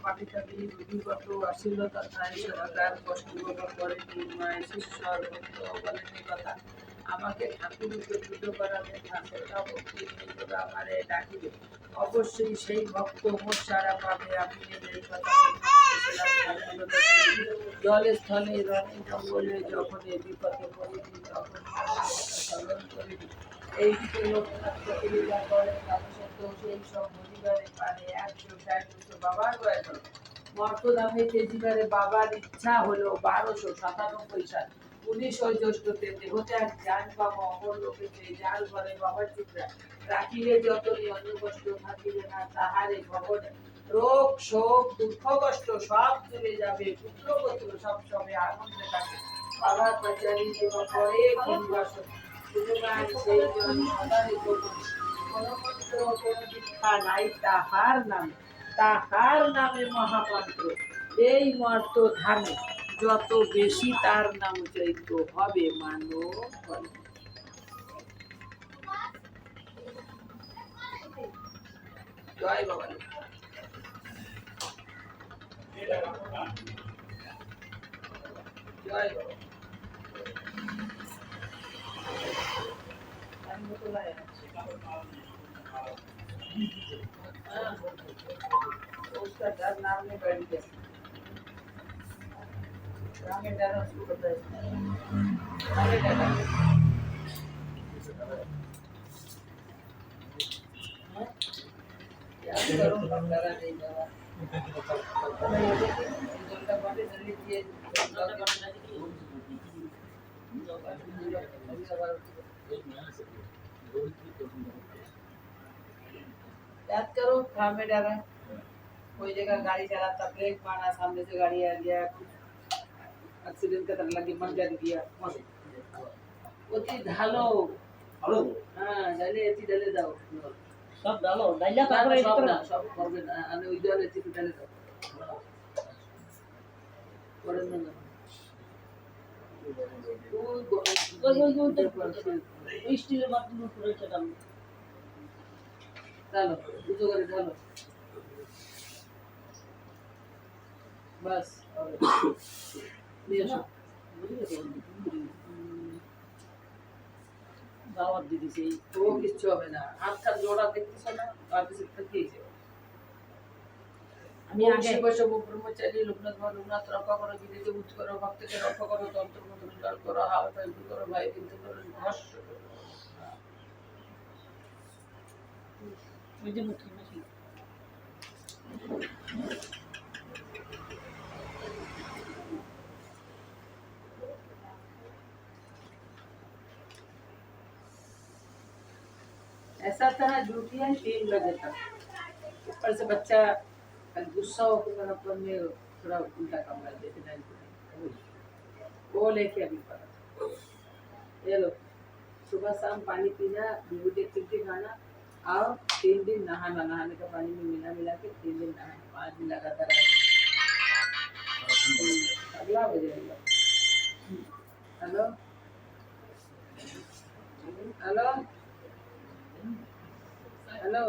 পাটি বিগত আশীর্বাদ তার কষ্ট করে মায়ের শিষ্যর ভক্ত বলেন কথা আমাকে ঠাকুরকে পুজো করাবে ঠাকুরটা ভক্তি আমারে ডাকিবে অবশ্যই সেই ভক্ত মোট সারা পাবে আমি এই কথা জলে স্থলে রণে জঙ্গলে যখন বিপদে পড়িনি তখন স্মরণ করিনি এইদিকে লোকনাথ প্রতিযোগিতা করেন তাদের সেই সব পরিবারে পারে 160 বাবার বয়স মর্তধামে তেজিবারে বাবার ইচ্ছা হলো 1297 সাল 19 জ্যৈষ্ঠতে দেহত্যাগ জান বাবা অমর লোকে জাল ঘরে বাবার চিত্রা রাখিলে যতনি অন্য কষ্ট থাকিবে না তাহারে ভবনে রোগ শোক দুঃখ কষ্ট সব চলে যাবে পুত্র পুত্র সব সবে আনন্দে থাকে বাবার পাচারি দেওয়া পরে কিংবাসন সেই জন সদাই করুন কোনো মন্ত্র কোনো দীক্ষা নাই তাহার নামে মহামন্ত্র এই মর্ত ধামে যত বেশি তার নাম চৈত্য হবে মানব জয় বাবা জয় বাবা उसका डर नाम में बैठ गया रामे डर उसको पता है रामे डर क्या करूं डरा नहीं डरा जोंडा बाटे जल्दी दिए याद करो रामे डरा कोई जगह गाड़ी चलाता ब्रेक मारा सामने से गाड़ी आ गया एक्सीडेंट का डर लगे मर गया ওটি ঢালো ঢালো হ্যাঁ ঢালে এটি ঢালে দাও সব ঢালো ডাইলা তারপরে সব না সব করবে না আমি ওই ঢালে এটি ঢালে দাও করে না ওই স্টিলের বাথরুম করে সেটা ঢালো উঁচু করে ঢালো बस দাওয়াত দিতেছে তো কিছু হবে না হাতটা জোড়া দেখতেছ না বাড়িতে থেকেইছে আমি আগে বৈষ্ণব ব্রহ্মচারী লোকনাথ লোকনাথ রক্ষা করো বিদেশে উচ্চ করো ভক্তকে রক্ষা করো তন্ত্র মন্ত্র জল করো হাওয়া পাই করো ভাই কিন্তু করো ভস্য করো ওই যে মুখে মাসি ऐसा था ड्यूटियां 3 बजे तक ऊपर से बच्चा गुस्सा होकर अपन में थोड़ा उल्टा काम कर देते हैं वो लेके अभी पड़ा ये लो सुबह शाम पानी पीना विभूति एक्टिविटी खाना और 3 दिन नहाने का पानी में मिला के 3 दिन नहाना 5 दिन लगातार अगला हो जाएगा हेलो हेलो हेलो